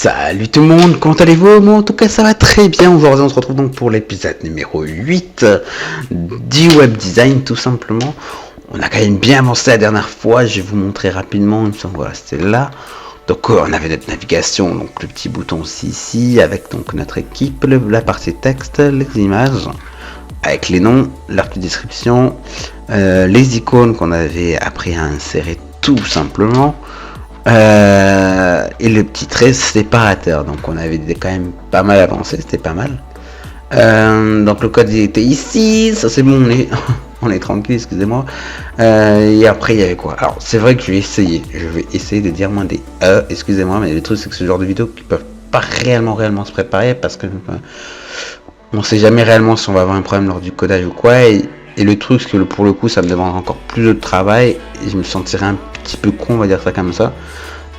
Salut tout le monde, comment allez-vous? Moi en tout cas ça va très bien. Aujourd'hui on se retrouve donc pour l'épisode numéro 8 du web design tout simplement. On a quand même bien avancé la dernière fois, je vais vous montrer rapidement, il me semble, voilà c'était là. Donc on avait notre navigation, donc le petit bouton aussi ici, avec donc notre équipe, la partie texte, les images, avec les noms, leur petite description, les icônes qu'on avait appris à insérer tout simplement. Et le petit trait séparateur, donc on avait quand même pas mal avancé, c'était pas mal. Donc le code il était ici, ça c'est bon, on est tranquille, excusez-moi. Et après il y avait quoi? Alors c'est vrai que je vais essayer de dire moins des excusez-moi, mais le truc c'est que ce genre de vidéos qui peuvent pas réellement se préparer parce que on sait jamais réellement si on va avoir un problème lors du codage ou quoi. Et le truc c'est que pour le coup ça me demande encore plus de travail et je me sentirais un petit peu con, on va dire ça comme ça,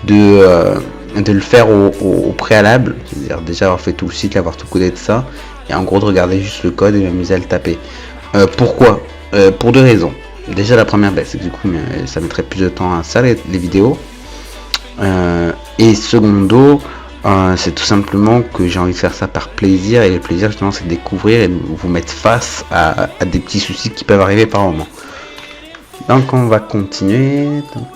de le faire au préalable, c'est-à-dire déjà avoir fait tout le cycle, avoir tout codé de ça, et en gros de regarder juste le code et m'amuser à le taper. Pourquoi? Pour deux raisons. Déjà la première, c'est que du coup ça mettrait plus de temps à ça les vidéos. Et secondo, c'est tout simplement que j'ai envie de faire ça par plaisir, et le plaisir justement c'est de découvrir et de vous mettre face à des petits soucis qui peuvent arriver par moment. Donc on va continuer. Donc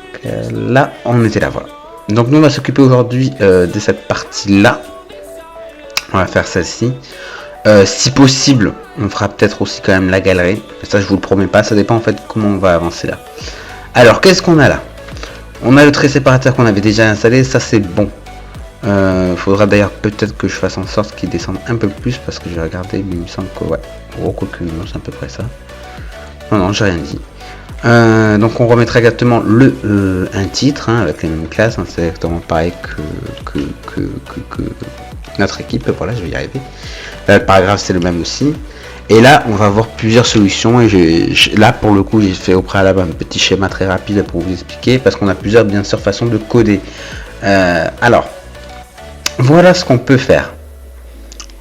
là on était là, voilà. Donc nous on va s'occuper aujourd'hui de cette partie là. On va faire celle-ci. Si possible on fera peut-être aussi quand même la galerie. Ça je vous le promets pas, ça dépend en fait comment on va avancer là. Alors qu'est-ce qu'on a là? On a le trait séparateur qu'on avait déjà installé, ça c'est bon. Faudra d'ailleurs peut-être que je fasse en sorte qu'il descende un peu plus parce que j'ai regardé, mais il me semble que ouais, quoique non, c'est à peu près ça. Non, j'ai rien dit. Donc on remettra exactement un titre avec les mêmes classes, c'est exactement pareil que notre équipe, voilà je vais y arriver. Là, le paragraphe c'est le même aussi. Et là on va avoir plusieurs solutions et là pour le coup j'ai fait au préalable un petit schéma très rapide pour vous expliquer parce qu'on a plusieurs bien sûr façons de coder. Alors voilà ce qu'on peut faire.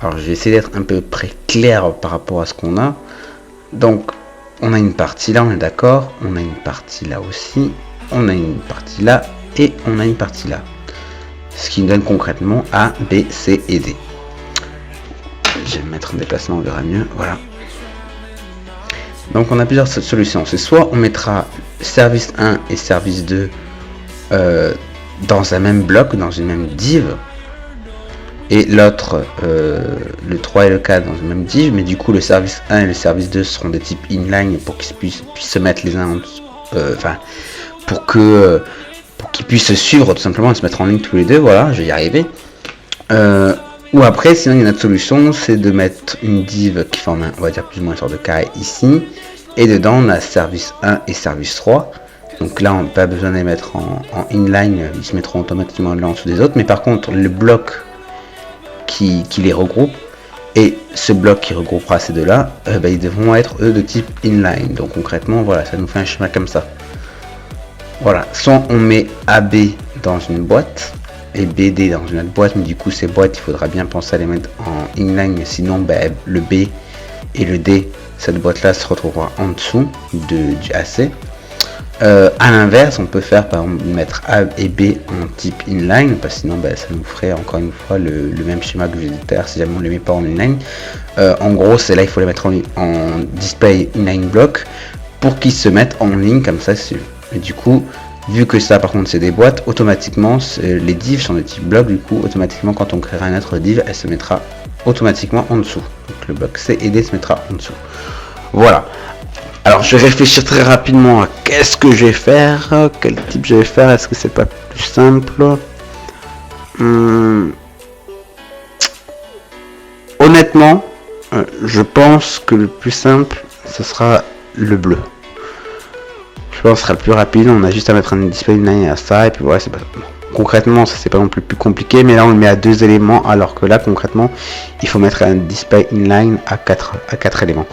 Alors je vais essayer d'être un peu près clair par rapport à ce qu'on a. Donc on a une partie là, on est d'accord, on a une partie là aussi, on a une partie là et on a une partie là. Ce qui nous donne concrètement A, B, C et D. Je vais me mettre en déplacement, on verra mieux, voilà. Donc on a plusieurs solutions. C'est soit on mettra service 1 et service 2 dans un même bloc, dans une même div, et l'autre, le 3 et le 4 dans une même div, mais du coup le service 1 et le service 2 seront des types inline pour qu'ils puissent se mettre les uns pour qu'ils puissent se suivre tout simplement et se mettre en ligne tous les deux, voilà, je vais y arriver. Ou après, sinon il y a une autre solution, c'est de mettre une div qui forme on va dire plus ou moins une sorte de carré ici, et dedans on a service 1 et service 3. Donc là on n'a pas besoin de les mettre en inline, ils se mettront automatiquement l'un en dessous des autres, mais par contre le bloc qui les regroupe et ce bloc qui regroupera ces deux là, ils devront être eux de type inline. Donc concrètement voilà, ça nous fait un schéma comme ça. Voilà, soit on met AB dans une boîte et BD dans une autre boîte, mais du coup ces boîtes il faudra bien penser à les mettre en inline, sinon le B et le D, cette boîte là se retrouvera en dessous du AC. À l'inverse, on peut faire par exemple mettre A et B en type inline, parce que sinon ça nous ferait encore une fois le même schéma que je viens de faire si jamais on ne les met pas en inline. En gros, c'est là il faut les mettre en display inline block pour qu'ils se mettent en ligne comme ça. Et du coup, vu que ça par contre c'est des boîtes, automatiquement les divs sont de type bloc, du coup automatiquement quand on créera un autre div, elle se mettra automatiquement en dessous. Donc le bloc C et D se mettra en dessous. Voilà. Alors je vais réfléchir très rapidement à qu'est-ce que je vais faire, quel type je vais faire, est-ce que c'est pas plus simple? Honnêtement, je pense que le plus simple, ce sera le bleu. Je pense que ce sera le plus rapide, on a juste à mettre un display inline à ça, et puis voilà, c'est pas... Concrètement, ça c'est pas non plus compliqué, mais là on le met à 2 éléments, alors que là concrètement, il faut mettre un display inline à 4 éléments.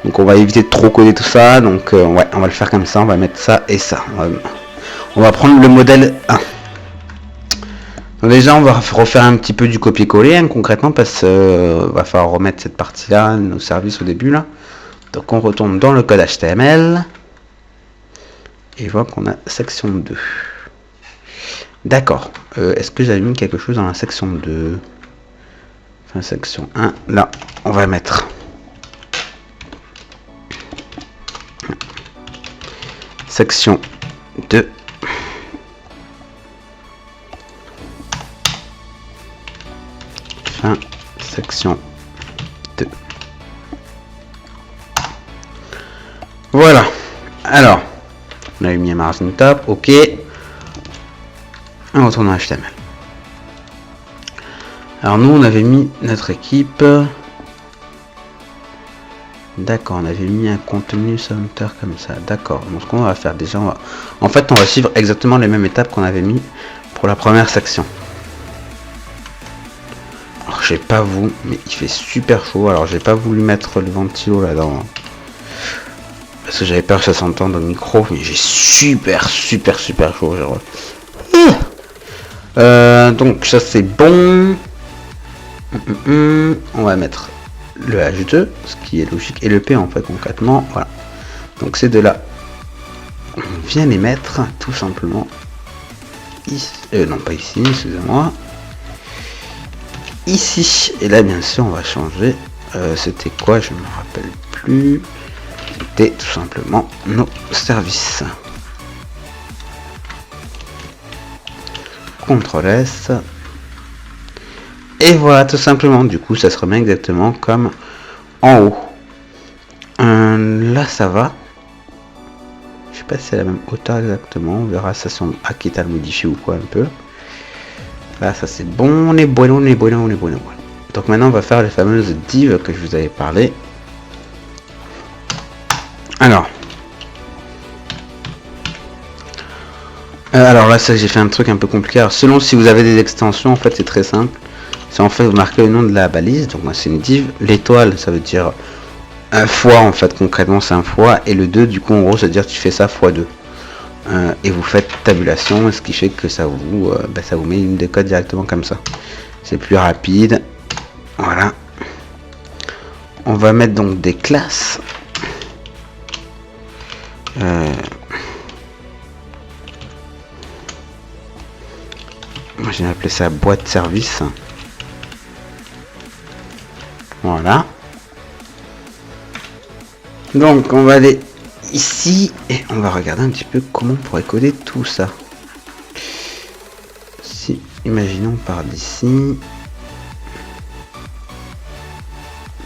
Donc on va éviter de trop coder tout ça, donc ouais, on va le faire comme ça, on va mettre ça et ça. On va prendre le modèle 1. Donc déjà on va refaire un petit peu du copier-coller concrètement, parce que va falloir remettre cette partie là, nos services au début là. Donc on retourne dans le code HTML et voit qu'on a section 2. D'accord. Est-ce que j'avais mis quelque chose dans la section 2? Enfin, section 1. Là, on va mettre... Section 2. Fin, section 2. Voilà. Alors, on a mis un margin top. Ok. On retourne à HTML. Alors nous, on avait mis notre équipe. D'accord, on avait mis un contenu center comme ça. D'accord. Donc ce qu'on va faire déjà, en fait, on va suivre exactement les mêmes étapes qu'on avait mis pour la première section. Alors je sais pas vous, mais il fait super chaud. Alors j'ai pas voulu mettre le ventilo là-dedans. Parce que j'avais peur que ça s'entende au micro, mais j'ai super chaud. Genre. Donc ça c'est bon. On va mettre le H2, ce qui est logique, et le P en fait concrètement. Voilà. Donc ces deux là, on vient les mettre tout simplement ici. Non pas ici, excusez-moi. Ici. Et là bien sûr on va changer. C'était quoi? Je ne me rappelle plus. C'était tout simplement nos services. CTRL S. Et voilà, tout simplement. Du coup, ça se remet exactement comme en haut. Là, ça va. Je sais pas si c'est la même hauteur exactement. On verra ça si on a quitte à le modifier ou quoi un peu. Là, ça c'est bon. On est bon. Donc maintenant, on va faire les fameuses divs que je vous avais parlé. Alors là, ça j'ai fait un truc un peu compliqué. Alors selon si vous avez des extensions, en fait c'est très simple. C'est en fait vous marquez le nom de la balise. Donc moi c'est une div. L'étoile ça veut dire un fois en fait, concrètement c'est un fois. Et le 2 du coup en gros ça veut dire que tu fais ça x 2. Et vous faites tabulation, ce qui fait que ça vous met une des codes directement comme ça. C'est plus rapide. Voilà. On va mettre donc des classes. Moi j'ai appelé ça boîte service. Voilà. Donc on va aller ici et on va regarder un petit peu comment on pourrait coder tout ça. Si, imaginons par d'ici.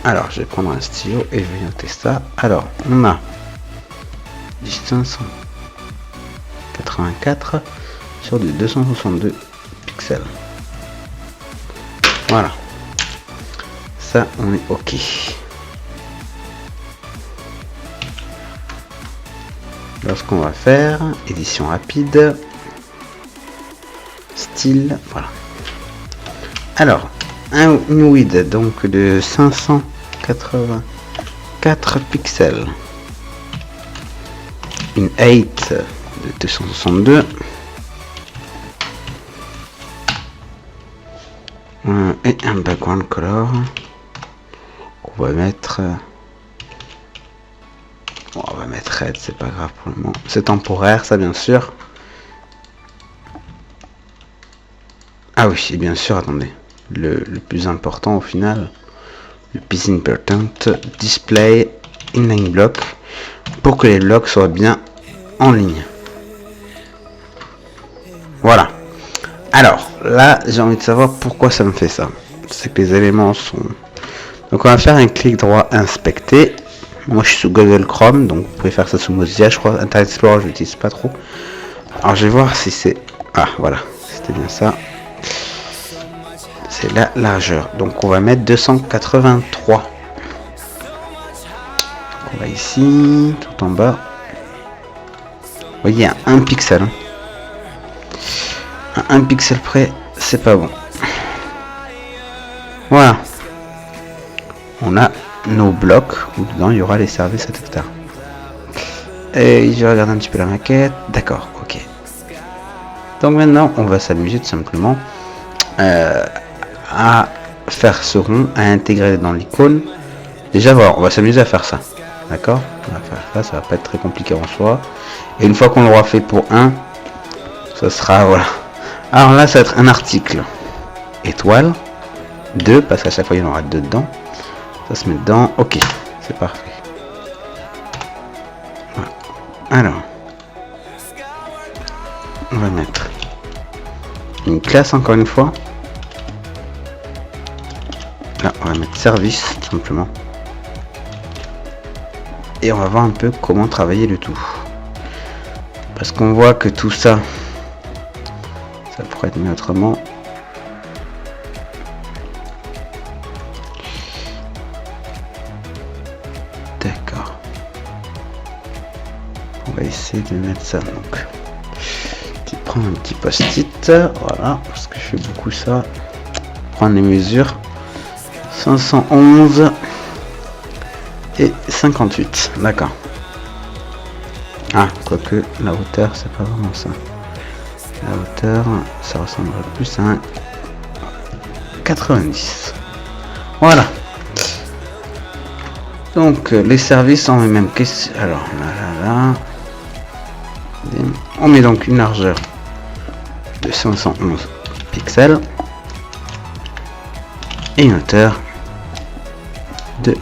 Alors je vais prendre un stylo et je vais noter ça. Alors on a 584 sur du 262 pixels. Voilà. Ça on est ok. Alors ce qu'on va faire, édition rapide, style, voilà. Alors, un width donc de 584 pixels, une height de 262, et un background color qu'on va mettre. Bon, on va mettre red, c'est pas grave pour le moment. C'est temporaire, ça bien sûr. Ah oui, et bien sûr, attendez. Le plus important au final, le plus important, display inline block, pour que les blocs soient bien en ligne. Voilà. Alors, là, j'ai envie de savoir pourquoi ça me fait ça. C'est que les éléments sont... Donc on va faire un clic droit inspecter. Moi je suis sous Google Chrome, donc vous pouvez faire ça sous Mozilla, je crois. Internet Explorer je l'utilise pas trop. Alors je vais voir si c'est... Ah voilà, c'était bien ça. C'est la largeur. Donc on va mettre 283. On va ici, tout en bas. Vous voyez, à 1 pixel. À 1 pixel près, c'est pas bon. Voilà. On a nos blocs où dedans il y aura les services, etc. Et je regarde un petit peu la maquette. D'accord, ok. Donc maintenant on va s'amuser tout simplement à faire ce rond, à intégrer dans l'icône. Déjà voilà, on va s'amuser à faire ça. D'accord, on va faire ça, ça va pas être très compliqué en soi. Et une fois qu'on l'aura fait pour 1, ça sera voilà Alors là, ça va être un article étoile 2 parce qu'à chaque fois il y en aura 2 dedans. Ça se met dedans. Ok, c'est parfait. Voilà. Alors, on va mettre une classe encore une fois. Là, on va mettre service tout simplement. Et on va voir un peu comment travailler le tout. Parce qu'on voit que tout ça, ça pourrait être mis autrement. D'accord. On va essayer de mettre ça. Donc, tu prends un petit post-it. Voilà, parce que je fais beaucoup ça. Prendre les mesures. 511 et 58. D'accord. Ah, quoique la hauteur, c'est pas vraiment ça. La hauteur, ça ressemblerait plus à un 90. Voilà. Donc, les services ont les mêmes questions. Alors, là. On met donc une largeur de 511 pixels. Et une hauteur de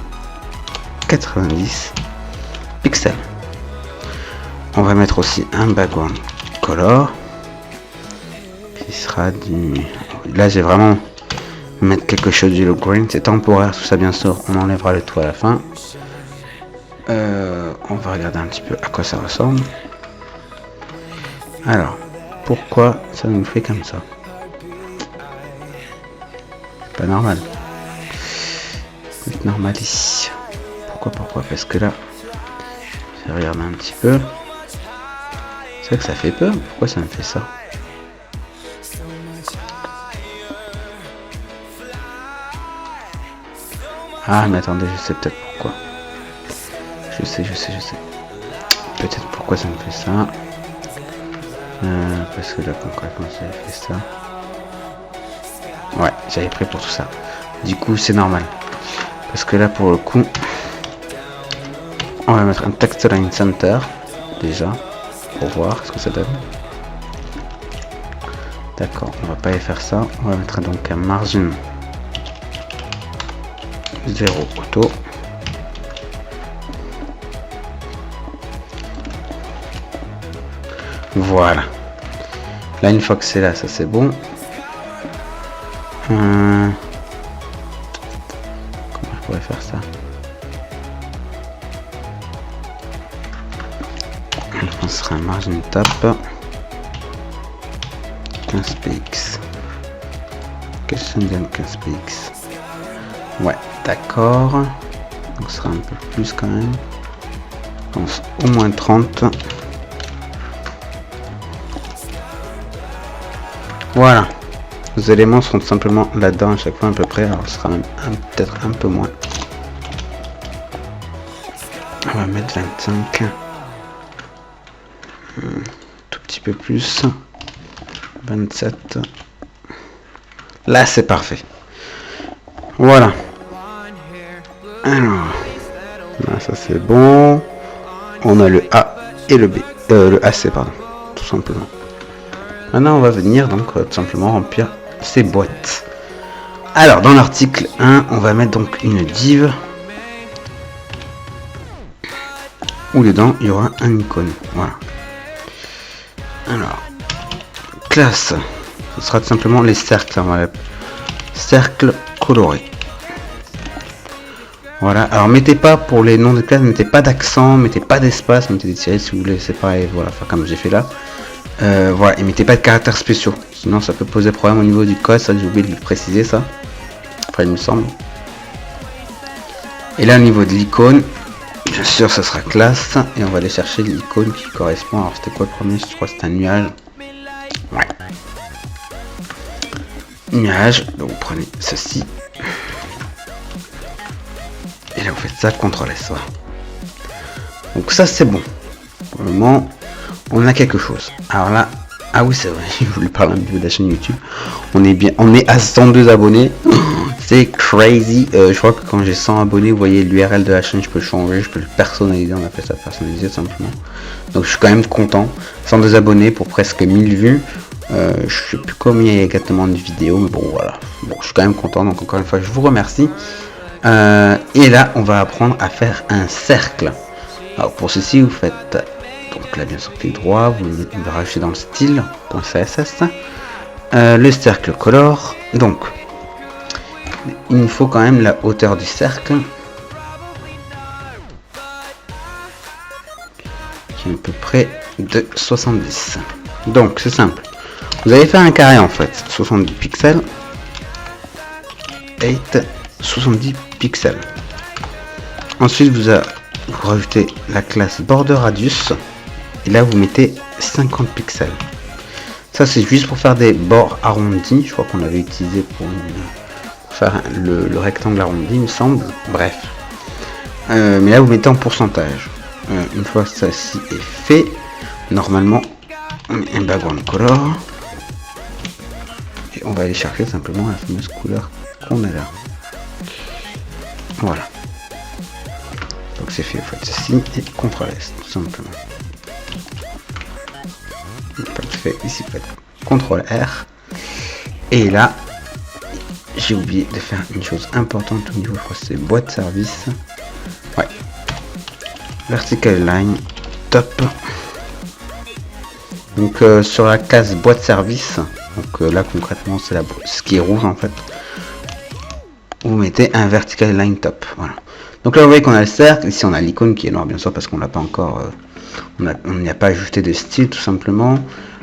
90 pixels. On va mettre aussi un background color qui sera du... Là j'ai vraiment mettre quelque chose du look green, c'est temporaire tout ça bien sûr, on enlèvera le tout à la fin. On va regarder un petit peu à quoi ça ressemble. Alors, pourquoi ça nous fait comme ça? C'est pas normal. C'est normal ici. Pourquoi? Parce que là, je vais regarder un petit peu. C'est vrai que ça fait peur. Pourquoi ça me fait ça? Ah, mais attendez, je sais peut-être pourquoi. Je sais. Peut-être pourquoi ça me fait ça. Parce que là, concrètement, j'avais fait ça. Ouais, j'avais pris pour tout ça. Du coup, c'est normal. Parce que là, pour le coup, on va mettre un textline center déjà pour voir ce que ça donne. D'accord, on va pas y faire ça. On va mettre donc un margin 0 auto. Voilà. Là, une fois que c'est là, ça c'est bon. Comment je pourrais faire ça? On sera un margin top 15 px. Qu'est-ce que ça donne 15 px? Ouais, d'accord. Donc ce sera un peu plus quand même. Je pense au moins 30. Voilà. Les éléments seront simplement là-dedans à chaque fois à peu près. Alors ce sera même peut-être un peu moins. On va mettre 25. Tout petit peu plus. 27. Là c'est parfait. Voilà. Alors. Là ça c'est bon. On a le A et le B. Le AC pardon. Tout simplement. Maintenant on va venir donc tout simplement remplir ces boîtes. Alors dans l'article 1 on va mettre donc une div où dedans il y aura un icône. Voilà. Alors classe, ce sera tout simplement les cercles. Voilà. Cercles colorés. Voilà, alors mettez pas pour les noms de classes, mettez pas d'accent, mettez pas d'espace, mettez des tirets si vous voulez, c'est pareil, voilà, enfin, comme j'ai fait là. Voilà, et mettez pas de caractères spéciaux, sinon ça peut poser problème au niveau du code, ça j'ai oublié de le préciser ça. Enfin il me semble. Et là au niveau de l'icône, bien sûr ça sera classe, et on va aller chercher l'icône qui correspond. Alors c'était quoi le premier? Je crois que c'était un nuage. Ouais. Nuage, donc vous prenez ceci. Et là vous faites ça, CTRL S. Voilà. Donc ça c'est bon. Pour le moment, on a quelque chose. Alors là, ah oui c'est vrai, je voulais parler un peu de la chaîne YouTube. On est à 102 abonnés. C'est crazy. Je crois que quand j'ai 100 abonnés, vous voyez l'URL de la chaîne, je peux le changer, je peux le personnaliser. On appelle ça personnaliser simplement. Donc je suis quand même content. 102 abonnés pour presque 1000 vues. Je sais plus combien il y a exactement de vidéos, mais bon voilà. Bon, je suis quand même content, donc encore une fois, je vous remercie. Et là, on va apprendre à faire un cercle. Alors pour ceci, vous faites donc là bien sûr clic droit, vous le rajoutez dans le style .css, le cercle color. Donc il nous faut quand même la hauteur du cercle qui est à peu près de 70. Donc c'est simple. Vous allez faire un carré en fait, 70 pixels, 8, 70 pixels. Ensuite vous rajoutez la classe border radius et là vous mettez 50 pixels. Ça c'est juste pour faire des bords arrondis. Je crois qu'on avait utilisé pour faire le rectangle arrondi, il me semble. Bref. Mais là vous mettez en pourcentage. Une fois que ceci est fait, normalement on met un background color. Et on va aller chercher simplement la fameuse couleur qu'on a là. Voilà. Donc c'est fait, vous faites ceci et CTRL S tout simplement. Parfait, ici vous faites CTRL R. Et là, j'ai oublié de faire une chose importante au niveau, je crois que c'est boîte service. Ouais. Vertical line, top. Donc sur la case boîte service, donc là concrètement c'est ce qui est rouge en fait. Vous mettez un vertical line top. Voilà. Donc là vous voyez qu'on a le cercle, ici on a l'icône qui est noire bien sûr parce qu'on l'a pas encore, on n'y a pas ajouté de style tout simplement.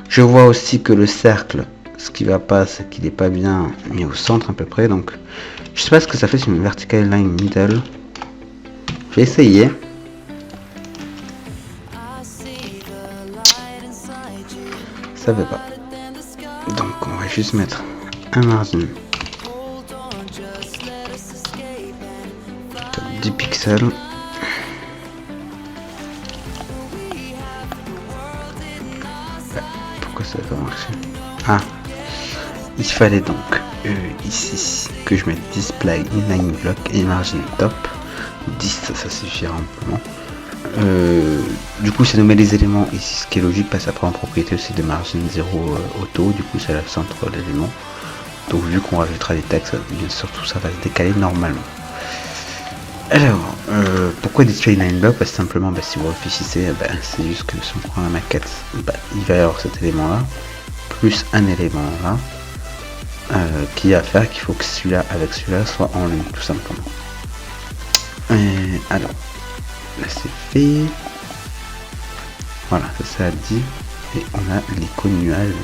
Je vois aussi que le cercle, ce qui va pas, c'est qu'il n'est pas bien mis au centre à peu près. Donc je sais pas ce que ça fait sur une vertical line middle. Je vais essayer. Ça veut pas. Donc on va juste mettre un margin 10 pixels. Pourquoi ça va pas marcher? Ah, il fallait donc ici que je mette display inline block et margin top 10, ça suffira amplement. Du coup ça nous met les éléments ici, ce qui est logique parce qu'après en propriété aussi de margin 0 auto, du coup c'est la centre l'élément. Donc vu qu'on rajoutera des textes, bien sûr tout ça va se décaler normalement. Alors pourquoi display inline block? Parce que simplement si vous réfléchissez, c'est juste que si on prend la maquette, il va y avoir cet élément là plus un élément là qui va faire qu'il faut que celui-là avec celui-là soit en ligne tout simplement. Alors là c'est fait, voilà, ça a dit, et on a l'icône nuage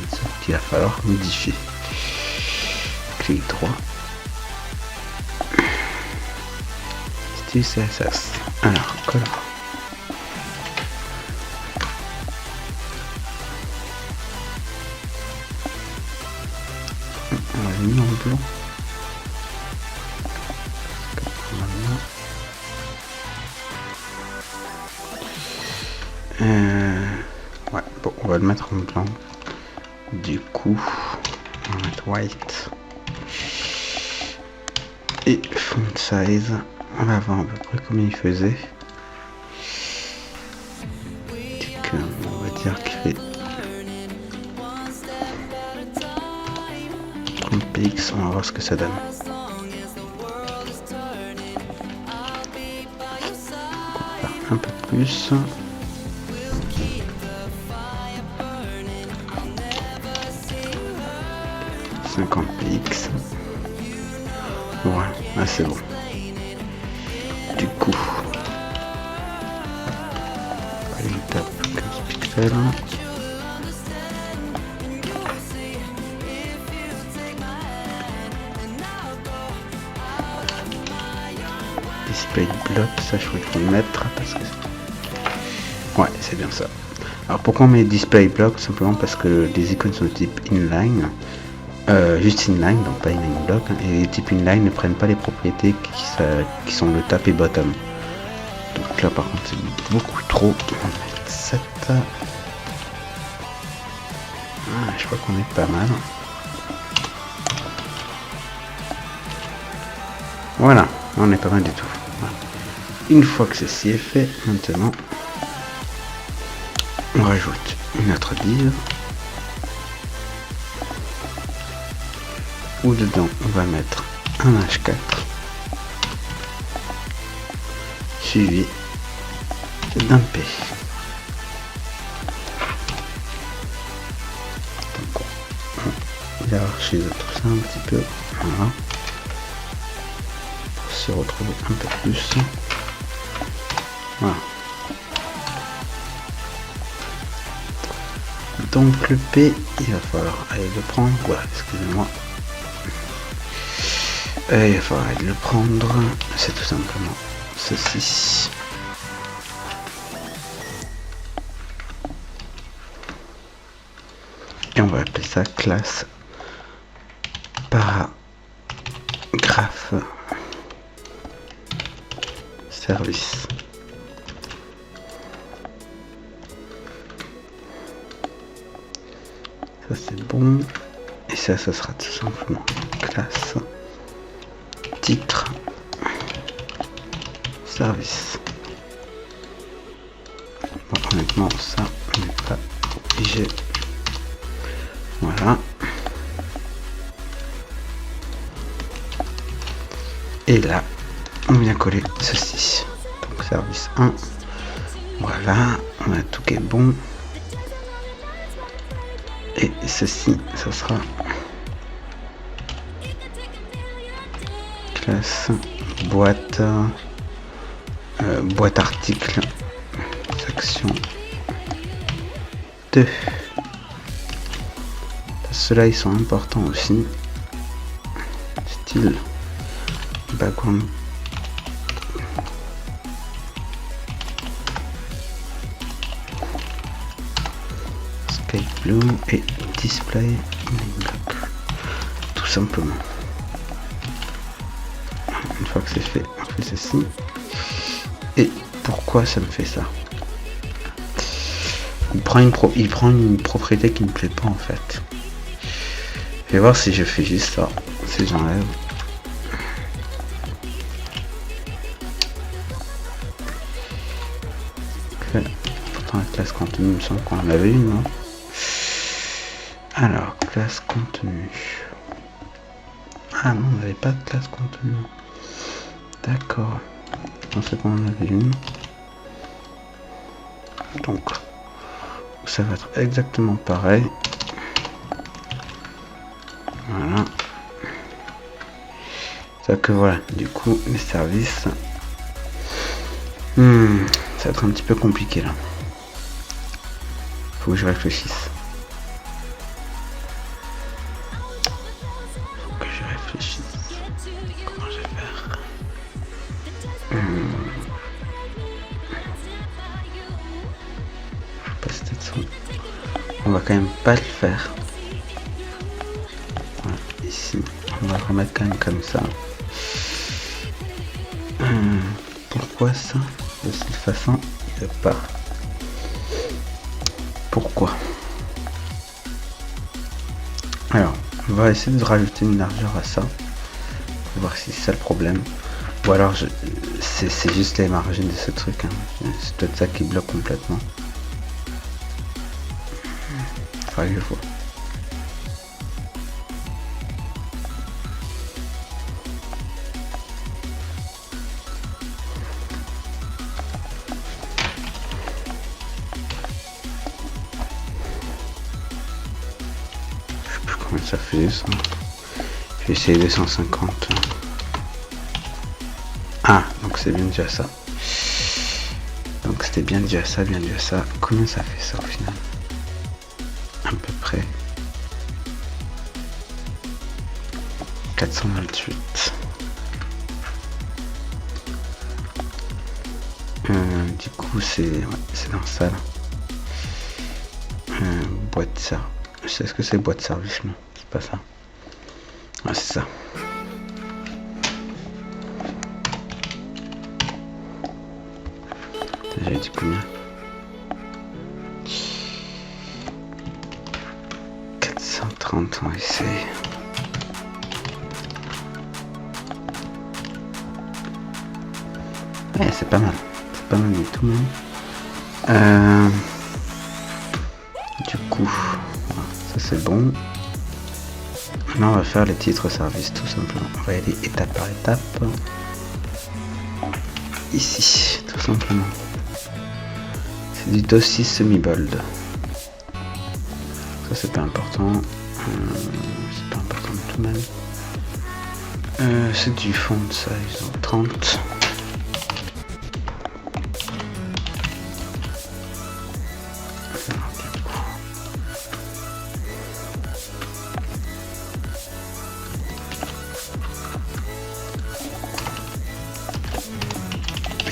qu'il va falloir modifier. Clic droit, style CSS, alors color, on va mis en blanc. Ouais, bon, on va le mettre en blanc. Du coup, on va mettre white. Et font size, on va voir à peu près combien il faisait. On va dire qu'il fait 30 px, on va voir ce que ça donne. On va faire un peu plus. 50 px. Voilà, là c'est bon. Du coup, il tape 15 pixels. Display block, ça je crois qu'il faut le mettre parce que ouais, c'est bien ça. Alors pourquoi on met display block? Simplement parce que les icônes sont de type inline. Juste inline, donc pas inline block, hein, et les types inline ne prennent pas les propriétés qui sont le top et bottom. Donc là par contre c'est beaucoup trop. On va mettre 7. Je crois qu'on est pas mal. Voilà, on est pas mal du tout. Voilà. Une fois que ceci est fait, maintenant on rajoute une autre div. où dedans on va mettre un H4 suivi d'un P. Donc on hiérarchise tout ça un petit peu, voilà, pour se retrouver un peu plus. Voilà. Donc le P, il va falloir aller le prendre, voilà, excusez-moi. Il va falloir aller le prendre, c'est tout simplement ceci. Et on va appeler ça classe paragraphe service. Ça c'est bon. Et ça sera tout simplement classe titre service. Bon, honnêtement ça on n'est pas obligé. Voilà. Et là on vient coller ceci. Donc service 1. Voilà, on a tout qui est bon. Et ceci, ça sera classe boîte boîte article section 2. Ceux-là ils sont importants aussi. Style background sky blue et display block, tout simplement. Une fois que c'est fait, on fait ceci. Et pourquoi ça me fait ça? Il prend une propriété qui me plaît pas en fait. Je vais voir si je fais juste ça, si j'enlève. Pourtant la classe contenu, il me semble qu'on en avait une, non? Alors, classe contenu. Ah non, on n'avait pas de classe contenu. D'accord. Je pensais qu'on en avait une. Donc, ça va être exactement pareil. Voilà. Ça que voilà, du coup, les services. Ça va être un petit peu compliqué là. Faut que je réfléchisse. Comment je vais faire? On va quand même pas le faire. Voilà, ici, on va le remettre quand même comme ça. Pourquoi ça? De cette façon, il ne pas. Pourquoi? Alors, on va essayer de rajouter une largeur à ça. Pour voir si c'est ça le problème. Ou alors, c'est juste les margines de ce truc. Hein. C'est peut-être ça qui bloque complètement. Faudrait que je vois. Je sais plus combien ça faisait ça. Je vais essayer 250. Ah, donc c'est bien déjà ça. Donc c'était bien déjà ça, bien déjà ça. Combien ça fait ça au final? À peu près 428. Du coup c'est dans ça là. Boîte ça. Je sais ce que c'est boîte service, non? C'est pas ça. Ah c'est ça. J'ai dit combien? 430, on va essayer. Ouais, c'est pas mal. C'est pas mal du tout même. Du coup, voilà, ça c'est bon. Maintenant on va faire les titres service tout simplement. On va y aller étape par étape. Ici, tout simplement. C'est du DOS6 semi-bold. Ça c'est pas important. C'est pas important du tout même. C'est du font size 30.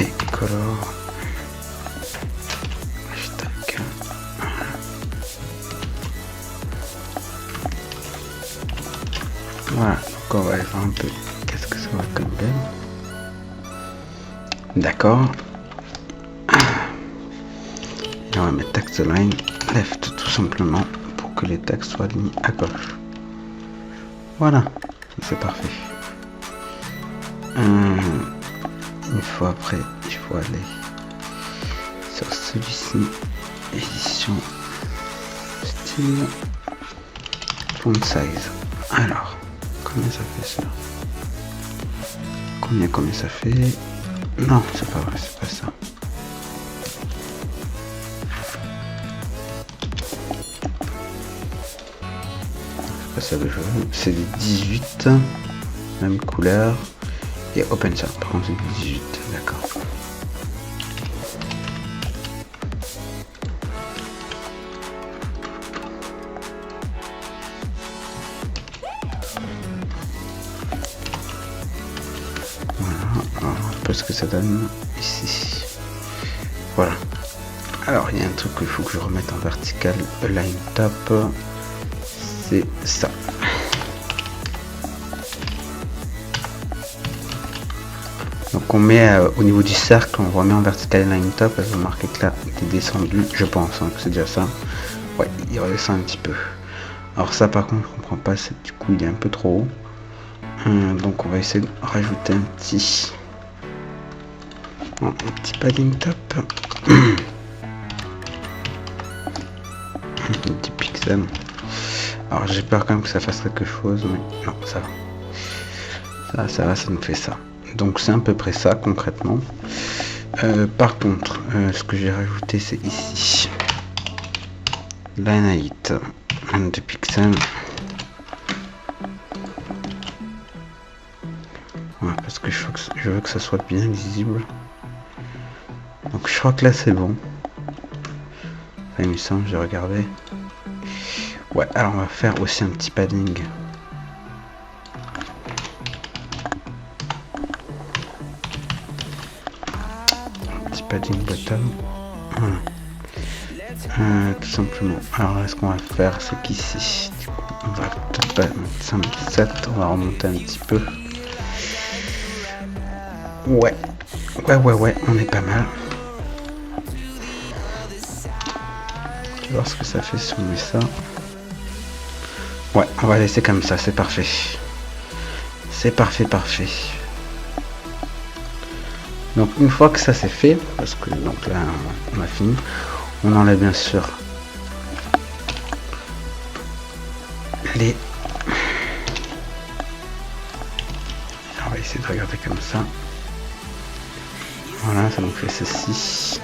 Et color. Hashtag. Voilà, donc on va aller voir un peu qu'est-ce que ça va comme belle. D'accord. Et on va mettre text line left tout simplement pour que les textes soient alignés à gauche. Voilà, c'est parfait. Une fois après, il faut aller sur celui-ci, édition, style, font size. Alors, combien ça fait ça? Combien ça fait? Non, c'est pas vrai, c'est pas ça. C'est pas ça le jeu, c'est des 18, même couleur, et open source, par contre c'est 18, d'accord. Ce que ça donne ici. Voilà. Alors il y a un truc qu'il faut que je remette en vertical, align top, c'est ça. Donc on met au niveau du cercle, on remet en vertical align top, elle va marquer que là il est descendu, je pense hein, que c'est déjà ça. Ouais, il redescend un petit peu. Alors ça par contre je comprends pas, du coup il est un peu trop haut. Donc on va essayer de rajouter un petit padding top. Un petit pixel. Alors j'ai peur quand même que ça fasse quelque chose, mais non, ça va. Ça nous fait ça. Donc c'est à peu près ça concrètement. Par contre, ce que j'ai rajouté c'est ici. Line height, 22 pixels. Voilà, parce que je veux que ça soit bien lisible. Donc je crois que là c'est bon. Enfin, il me semble, j'ai regardé. Ouais, alors on va faire aussi un petit padding. Un petit padding bottom. Voilà. Tout simplement. Alors là ce qu'on va faire c'est qu'ici, du coup, on va peut-être mettre 57, on va remonter un petit peu. Ouais, on est pas mal. Je vais voir ce que ça fait si on met ça. Ouais, on va laisser comme ça, c'est parfait. C'est parfait. Donc une fois que ça c'est fait, parce que donc là on a fini, on enlève bien sûr les... On va essayer de regarder comme ça. Voilà, ça nous fait ceci.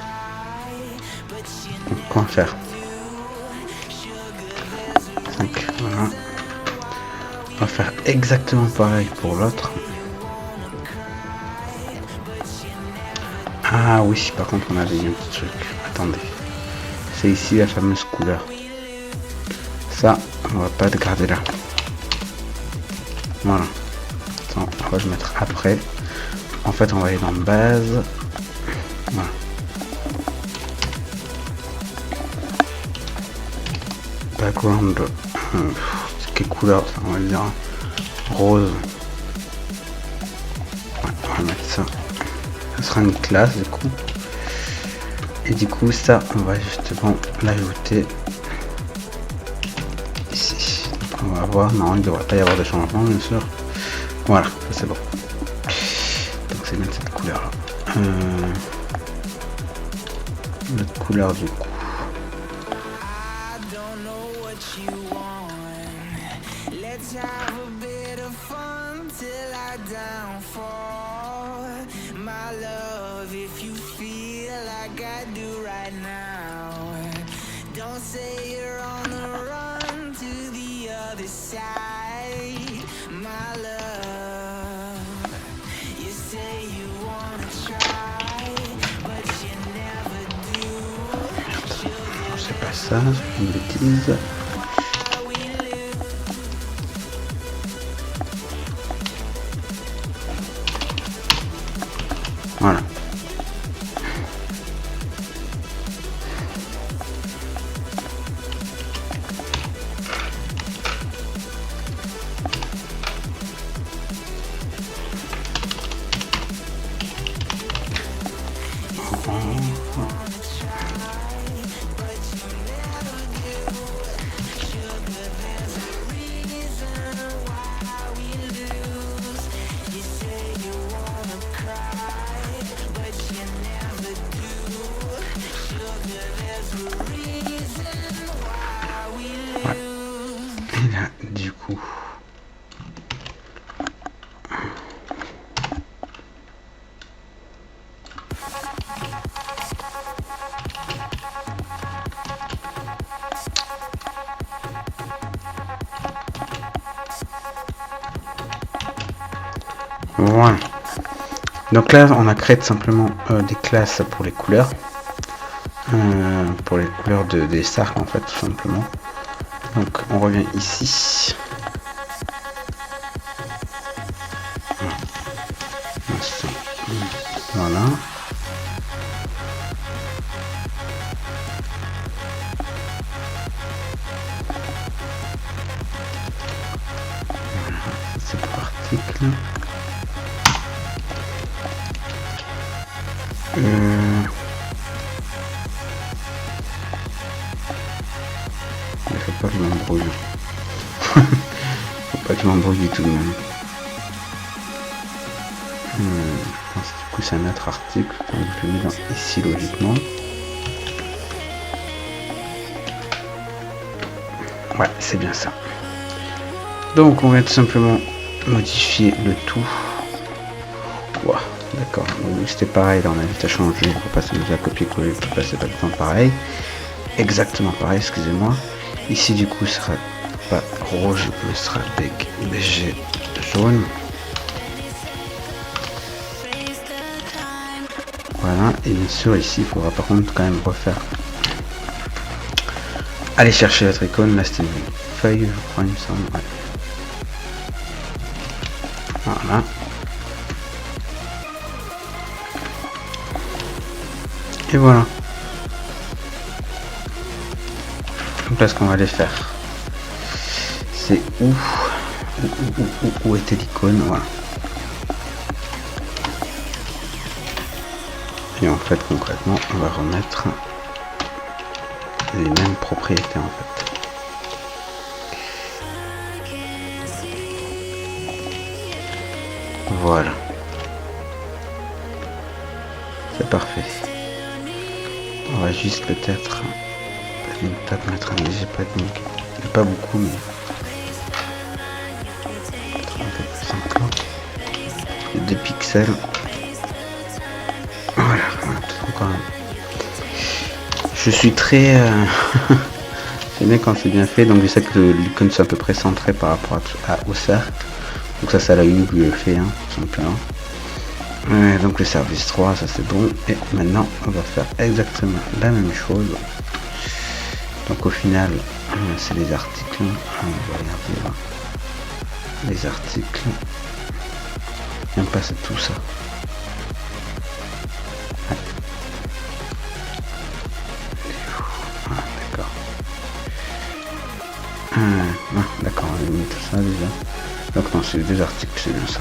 Donc quoi faire? 5, voilà. On va faire exactement pareil pour l'autre. Ah oui, par contre on avait un petit truc. Attendez. C'est ici la fameuse couleur. Ça, on va pas le garder là. Voilà. Attends, on va le mettre après. En fait, on va aller dans base. Voilà. Background. Quelle couleur ça? On va le dire rose. Ouais, on va mettre ça. Ça sera une classe du coup. Et du coup, ça, on va justement l'ajouter ici. Donc, on va voir. Non, il ne devrait pas y avoir de changement, bien sûr. Voilà, ça c'est bon. Donc, c'est mettre cette couleur là. Notre couleur du coup. C'est pas ça, c'est une bêtise. Voilà. Et là, du coup... Voilà. Donc là, on a créé tout simplement des classes pour les couleurs. Pour les couleurs des cercles, en fait, tout simplement. Donc on revient ici. Voilà. C'est pour article. Il faut pas que je m'embrouille. Faut pas que je m'embrouille tout de même. Je pense que du coup c'est un autre article, donc je le mets ici logiquement. Ouais, c'est bien ça. Donc on va tout simplement modifier le tout. Wow, d'accord. Donc c'était pareil, là on a vite à changer, on va passer à copier-coller, on va passer pas de temps pareil. Exactement pareil, excusez-moi. Ici du coup ce sera pas rouge, mais ce sera BG jaune. Voilà, et bien sûr ici il faudra par contre quand même refaire. Allez chercher votre icône, là c'était une feuille, je crois, il me semble. Ouais. Voilà. Et voilà. Donc là ce qu'on va aller faire, c'est où était l'icône, voilà. Et en fait concrètement on va remettre les mêmes propriétés en fait. Voilà. C'est parfait. On va juste peut-être mettre un léger padding. Pas beaucoup mais peut-être un peu plus encore. 2 pixels. Voilà, encore un. Je suis très... J'aime bien quand c'est bien fait, donc je sais que l'icône soit à peu près centrée par rapport au cercle. Donc ça c'est à la une que je le fais, hein, tout simplement. Donc le service 3, ça c'est bon. Et maintenant on va faire exactement la même chose. Donc au final, c'est les articles. On va regarder là. Les articles. Et on passe à tout ça. Ouais. D'accord, on a mis tout ça déjà. Donc non, c'est les 2 articles, c'est bien ça.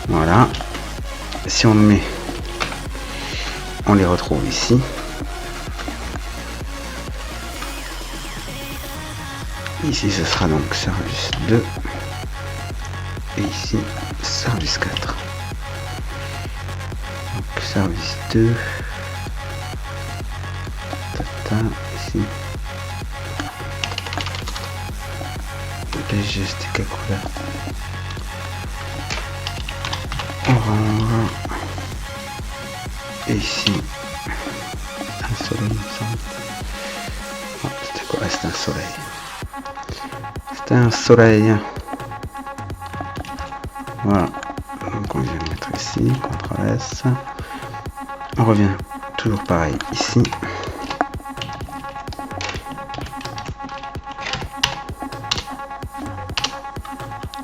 Voilà. Si on le met, on les retrouve ici. Ici, ce sera donc service 2. Et ici, service 4. Donc service 2. Tata, ici. C'était quelle couleur? Orange. Et ici, un soleil, il me semble. Oh, c'était quoi? C'était un soleil. C'était un soleil. Voilà. Donc on vient le mettre ici. CTRL S. On revient toujours pareil ici.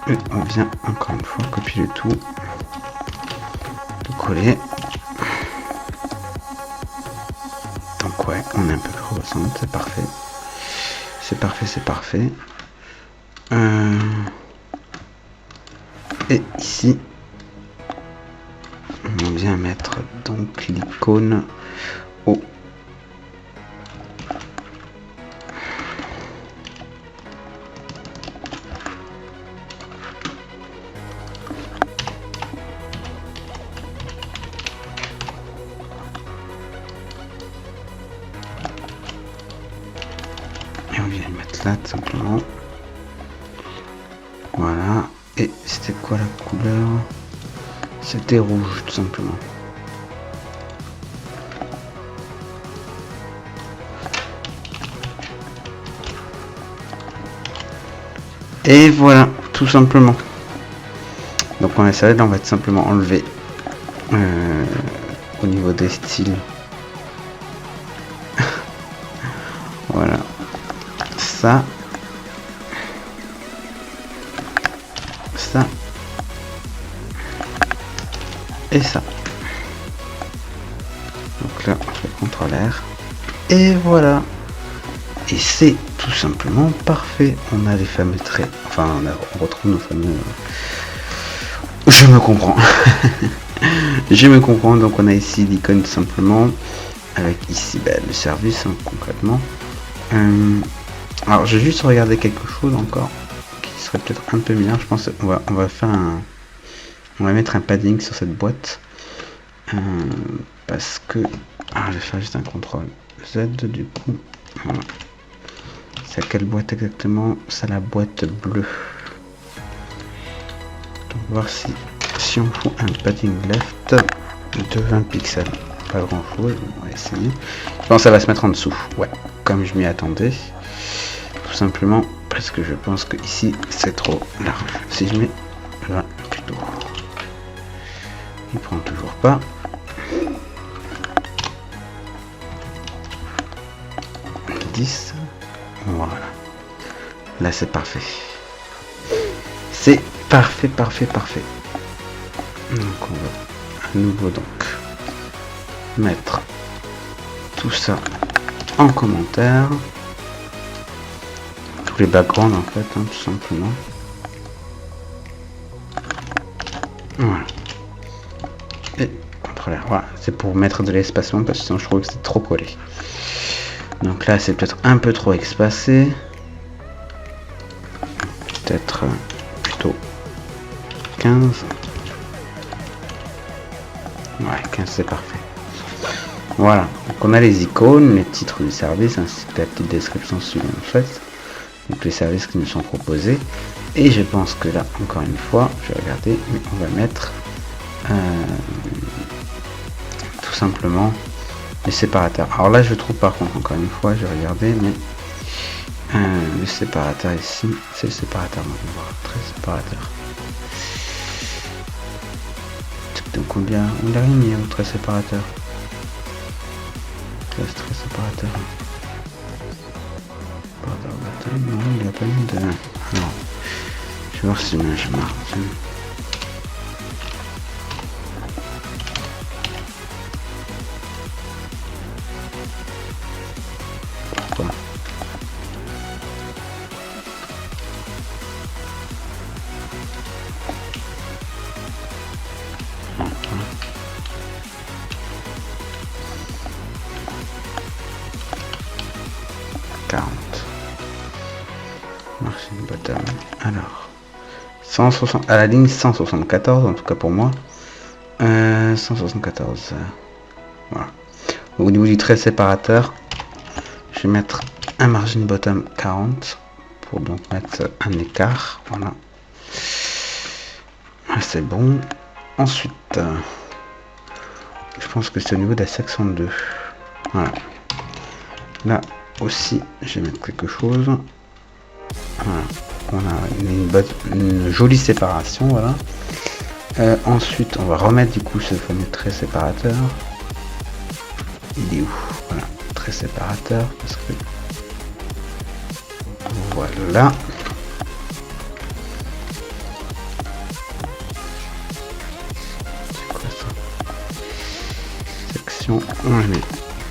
Et on vient encore une fois copier le tout. Le coller. Donc ouais, on est un peu trop au centre, c'est parfait. C'est parfait, c'est parfait. Et ici, on vient mettre donc l'icône au et on vient le mettre là tout simplement. Voilà. Et c'était quoi la couleur? C'était rouge tout simplement. Et voilà, tout simplement. Donc on a ça, là on va tout simplement enlever au niveau des styles. Voilà. Ça. Ça. Et ça. Donc là, on fait CTRL R. Et voilà. Et c'est tout simplement parfait. On a les fameux traits. Enfin, on retrouve nos fameux... Je me comprends. Je me comprends. Donc on a ici l'icône tout simplement. Avec ici le service, hein, concrètement. Alors, je vais juste regarder quelque chose encore. Qui serait peut-être un peu bien. Je pense qu'on va faire un... On va mettre un padding sur cette boîte. Parce que... Ah, je vais faire juste un CTRL Z du coup. Voilà. C'est à quelle boîte exactement? C'est la boîte bleue. Donc voir si on fout un padding left de 20 pixels. Pas grand chose, on va essayer. Je pense que ça va se mettre en dessous. Ouais, comme je m'y attendais. Tout simplement parce que je pense que ici c'est trop large. Si je mets 20 plutôt. Il prend toujours pas. Voilà. Là c'est parfait. C'est parfait, parfait, parfait. Donc on va à nouveau donc mettre tout ça en commentaire. Tous les backgrounds en fait, hein, tout simplement. Voilà. Et CTRL R. Voilà. C'est pour mettre de l'espacement parce que sinon je trouve que c'est trop collé. Donc là, c'est peut-être un peu trop espacé. Peut-être plutôt 15. Ouais, 15, c'est parfait. Voilà. Donc on a les icônes, les titres du service, ainsi que la petite description suivante en fait. Donc les services qui nous sont proposés. Et je pense que là, encore une fois, je vais regarder, mais on va mettre tout simplement les séparateurs. Alors là je trouve par contre, encore une fois, j'ai regardé, mais le séparateur ici, c'est le séparateur, on va voir, très séparateur. Donc on l'a mis au trait séparateur. Là c'est très séparateur. Non, il n'y a pas mis de... Non. Je vais voir si je marque. Pourquoi? Marching bottom. Alors 160 à la ligne 174 en tout cas pour moi. 174. Voilà. Au niveau du trait séparateur, je vais mettre un margin bottom 40 faut donc mettre un écart. Voilà. C'est bon. Ensuite, je pense que c'est au niveau de la section 2. Voilà. Là aussi, je vais mettre quelque chose. Voilà. On a une jolie séparation. Voilà. Ensuite, on va remettre du coup ce fameux trait séparateur. Il est où? Voilà, trait séparateur. Parce que voilà. C'est quoi ça? Section. On le met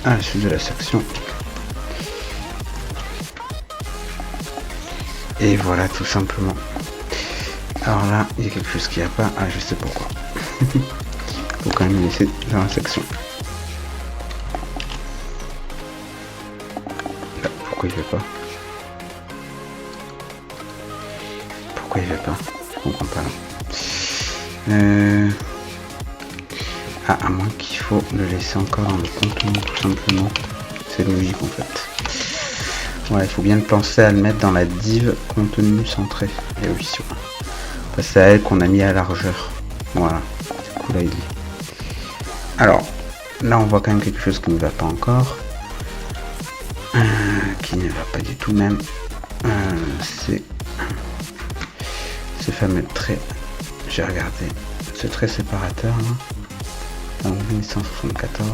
à la suite de la section. Et voilà, tout simplement. Alors là, il y a quelque chose qui n'y a pas. Ah, je sais pourquoi. Faut quand même laisser dans la section. Là, pourquoi il ne fait pas? Pourquoi il ne fait pas? Je comprends pas là. Ah, à moins qu'il faut le laisser encore dans le contenu, tout simplement. C'est logique en fait. Ouais, il faut bien penser à le mettre dans la div contenu centré. Et oui, c'est à elle qu'on a mis à largeur. Voilà. Du coup là il est. Alors, là on voit quand même quelque chose qui ne va pas encore. Qui ne va pas du tout même. C'est ce fameux trait. J'ai regardé. Ce trait séparateur là. En 1974.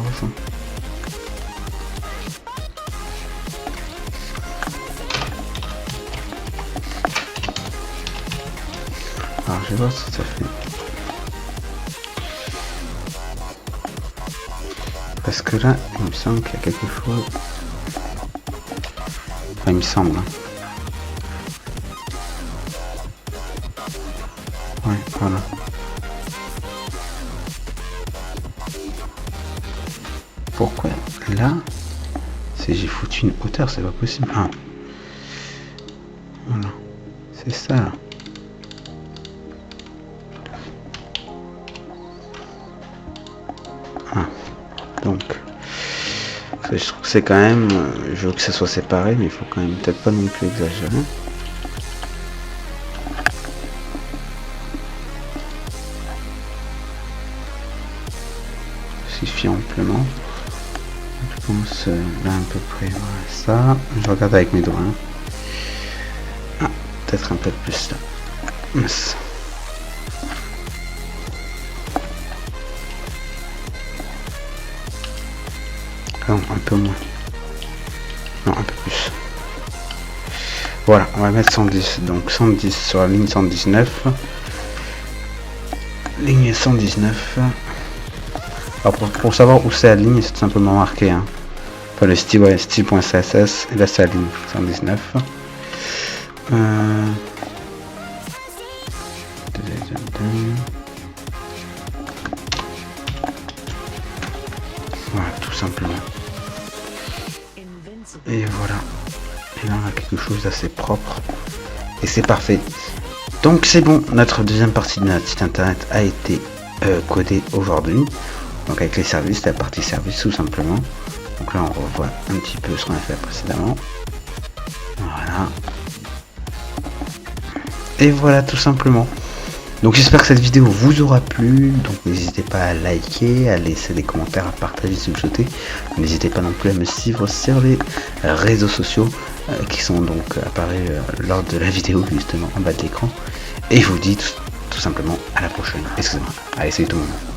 Alors je vais voir ce que ça fait. Parce que là, il me semble qu'il y a quelque chose. Enfin, il me semble. Hein. Ouais, voilà. Pourquoi là, si j'ai foutu une hauteur, c'est pas possible. Ah. Voilà. C'est ça là. Ah. Donc, je trouve que c'est quand même, je veux que ça soit séparé, mais il faut quand même peut-être pas non plus exagérer. Suffit amplement. Je pense là à peu près, voilà, ça. Je regarde avec mes doigts. Hein. Ah, peut-être un peu plus là. Mince. Non, un peu moins. Non, un peu plus. Voilà, on va mettre 110. Donc 110 sur la ligne 119. Ligne 119. Alors pour savoir où c'est la ligne, c'est tout simplement marqué. Hein. Enfin, le style, ouais, style.css. Et là, c'est la ligne 119. Voilà, tout simplement. Et voilà. Et là, on a quelque chose d'assez propre. Et c'est parfait. Donc c'est bon, notre deuxième partie de notre site internet a été codée aujourd'hui. Donc avec les services, la partie service tout simplement. Donc là on revoit un petit peu ce qu'on a fait précédemment. Voilà. Et voilà tout simplement. Donc j'espère que cette vidéo vous aura plu. Donc n'hésitez pas à liker, à laisser des commentaires, à partager si vous souhaitez. N'hésitez pas non plus à me suivre sur les réseaux sociaux qui sont donc apparus lors de la vidéo justement en bas de l'écran. Et je vous dis tout simplement à la prochaine. Excusez-moi. Allez, salut tout le monde.